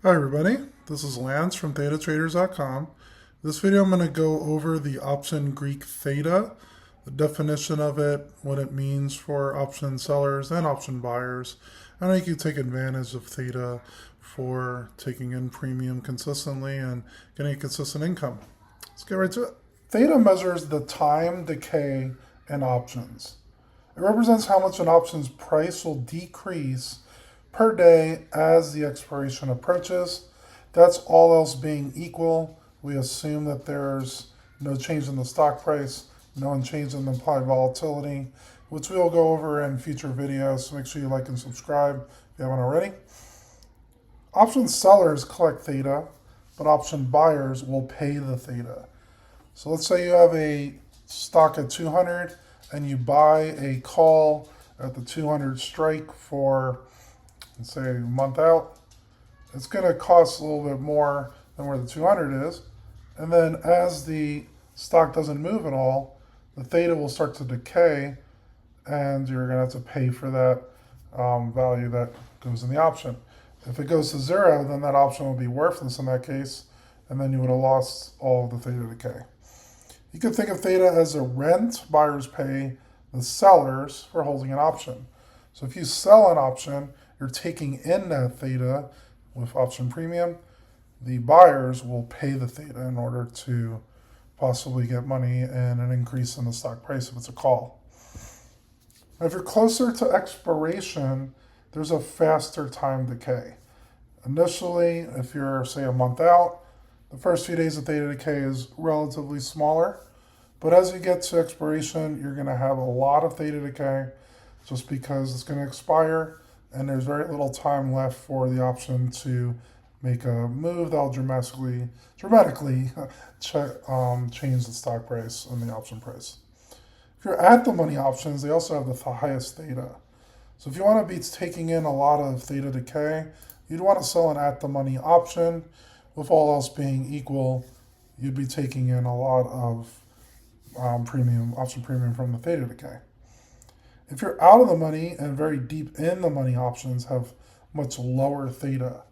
Hi everybody, this is Lance from ThetaTraders.com. This video I'm going to go over the option Greek theta, the definition of it, what it means for option sellers and option buyers, and how you can take advantage of theta for taking in premium consistently and getting a consistent income. Let's get right to it. Theta measures the time decay in options. It represents how much an option's price will decrease per day as the expiration approaches. That's all else being equal. We assume that there's no change in the stock price, no change in the implied volatility, which we will go over in future videos. So make sure you like and subscribe if you haven't already. Option sellers collect theta, but option buyers will pay the theta. So let's say you have a stock at 200 and you buy a call at the 200 strike for, let's say, a month out. It's going to cost a little bit more than where the 200 is. And then as the stock doesn't move at all, the theta will start to decay and you're going to have to pay for that value that goes in the option. If it goes to zero, then that option will be worthless in that case, and then you would have lost all of the theta decay. You could think of theta as a rent buyers pay the sellers for holding an option. So if you sell an option, you're taking in that theta with option premium. The buyers will pay the theta in order to possibly get money and an increase in the stock price if it's a call. Now, if you're closer to expiration, there's a faster time decay. Initially, if you're, say, a month out, the first few days of theta decay is relatively smaller, but as you get to expiration, you're going to have a lot of theta decay just because it's going to expire and there's very little time left for the option to make a move that will dramatically change the stock price and the option price. If you're at the money options, they also have the highest theta. So if you want to be taking in a lot of theta decay, you'd want to sell an at the money option. With all else being equal, you'd be taking in a lot of option premium from the theta decay. If you're out of the money and very deep in the money options have much lower theta.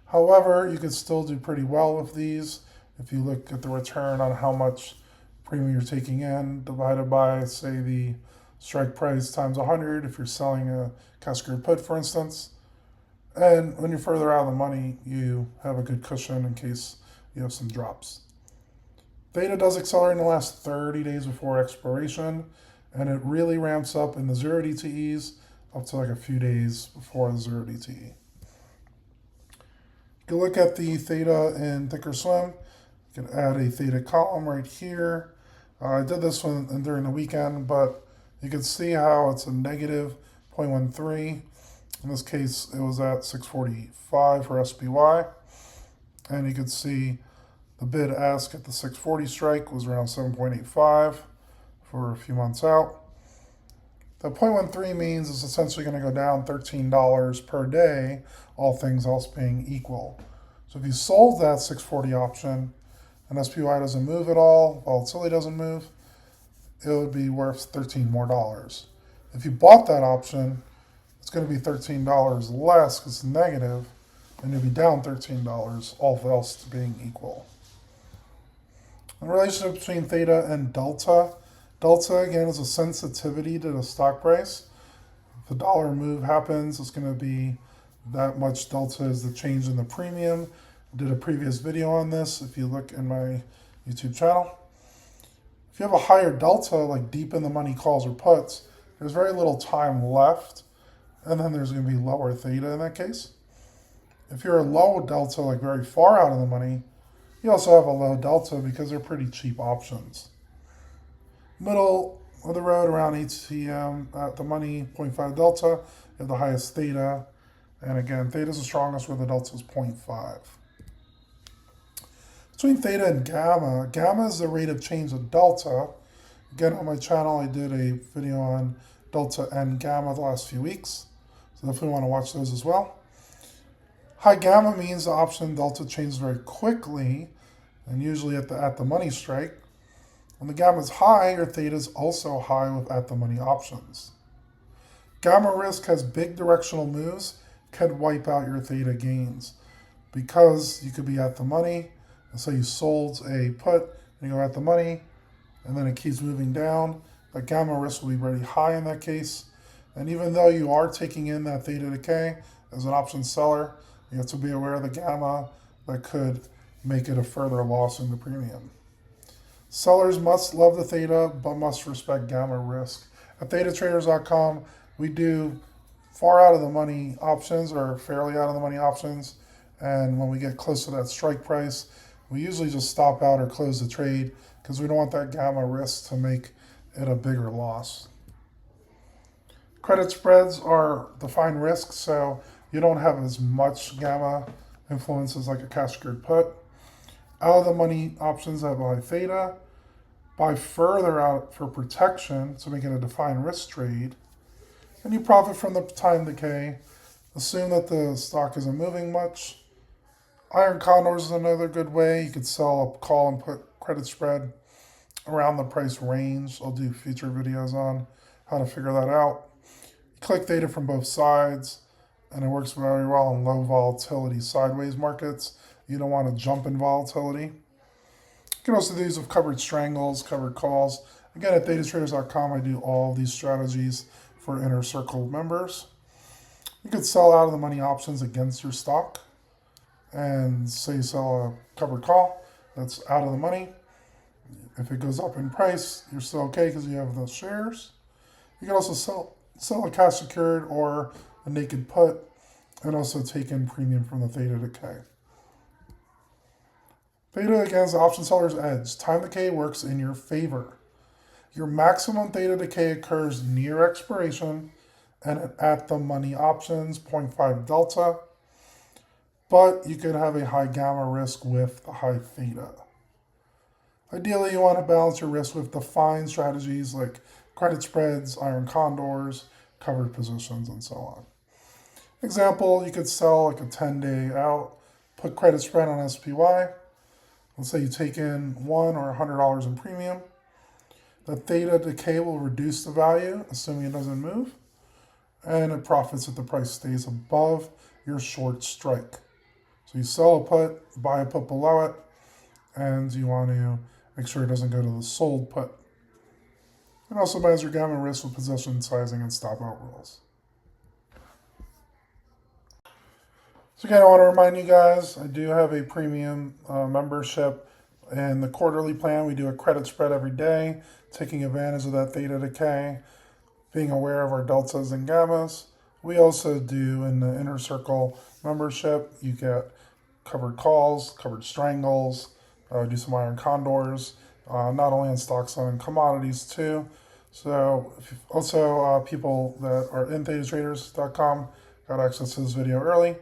However, you could still do pretty well with these if you look at the return on how much premium you're taking in divided by, say, the strike price times 100 if you're selling a cascade put, for instance. And when you're further out of the money, you have a good cushion in case you have some drops. Theta does accelerate in the last 30 days before expiration, and it really ramps up in the 0 DTEs up to like a few days before the 0 DTE. You can look at the theta in Thinkorswim. You can add a theta column right here. I did this one during the weekend, but you can see how it's a negative 0.13. In this case, it was at 645 for SPY. And you can see the bid ask at the 640 strike was around 7.85 for a few months out. The 0.13 means it's essentially going to go down $13 per day, all things else being equal. So if you sold that 640 option and SPY doesn't move at all, volatility doesn't move, it would be worth $13 more. If you bought that option, it's going to be $13 less because it's negative, and you'll be down $13, all else being equal. The relationship between theta and delta. Delta, again, is a sensitivity to the stock price. If a dollar move happens, it's going to be that much delta is the change in the premium. I did a previous video on this if you look in my YouTube channel. If you have a higher delta, like deep in the money calls or puts, there's very little time left, and then there's going to be lower theta in that case. If you're a low delta, like very far out of the money, you also have a low delta because they're pretty cheap options. Middle of the road around ATM at the money, 0.5 delta, you have the highest theta. And again, theta is the strongest where the delta is 0.5. Between theta and gamma, gamma is the rate of change of delta. Again, on my channel, I did a video on delta and gamma the last few weeks. So definitely want to watch those as well. High gamma means the option delta changes very quickly and usually at the money strike. When the gamma is high, your theta is also high with at the money options. Gamma risk has big directional moves, can wipe out your theta gains. because you could be at the money. And so you sold a put and you go at the money, and then it keeps moving down. The gamma risk will be very high in that case. And even though you are taking in that theta decay as an option seller, you have to be aware of the gamma that could make it a further loss in the premium. Sellers must love the theta, but must respect gamma risk. At ThetaTraders.com, we do far out of the money options, or fairly out of the money options. And when we get close to that strike price, we usually just stop out or close the trade because we don't want that gamma risk to make it a bigger loss. Credit spreads are defined risks, so you don't have as much gamma influence as like a cash secured put. Out of the money options that buy theta, buy further out for protection to make it a defined risk trade, and you profit from the time decay. Assume that the stock isn't moving much. Iron condors is another good way. You could sell a call and put credit spread around the price range. I'll do future videos on how to figure that out. You click theta from both sides, and it works very well in low volatility sideways markets. You don't want to jump in volatility. You can also do these with covered strangles, covered calls. Again, at ThetaTraders.com, I do all these strategies for Inner Circle members. You could sell out of the money options against your stock. And say you sell a covered call that's out of the money. If it goes up in price, you're still okay because you have those shares. You can also sell a cash secured or a naked put, and also take in premium from the theta decay. Theta, again, is the option seller's edge. Time decay works in your favor. Your maximum theta decay occurs near expiration and at the money options, 0.5 delta. But you can have a high gamma risk with the high theta. Ideally, you want to balance your risk with defined strategies like credit spreads, iron condors, covered positions, and so on. Example, you could sell like a 10-day out, put credit spread on SPY. Let's say you take in $1 or $100 in premium. The theta decay will reduce the value, assuming it doesn't move, and it profits if the price stays above your short strike. So you sell a put, buy a put below it, and you want to make sure it doesn't go to the sold put. And also manage your gamma risk with position sizing and stop out rules. So again, I want to remind you guys, I do have a premium membership. In the quarterly plan, we do a credit spread every day, taking advantage of that theta decay, being aware of our deltas and gammas. We also do, in the Inner Circle membership, you get covered calls, covered strangles, do some iron condors, not only in stocks, and commodities too. So also people that are in ThetaTraders.com got access to this video early,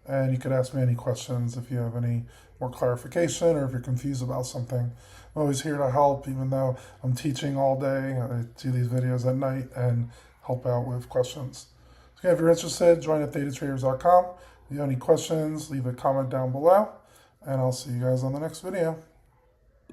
and you could ask me any questions if you have any more clarification or if you're confused about something. I'm always here to help, even though I'm teaching all day. I do these videos at night and help out with questions. So if you're interested, join at ThetaTraders.com. If you have any questions, leave a comment down below, and I'll see you guys on the next video.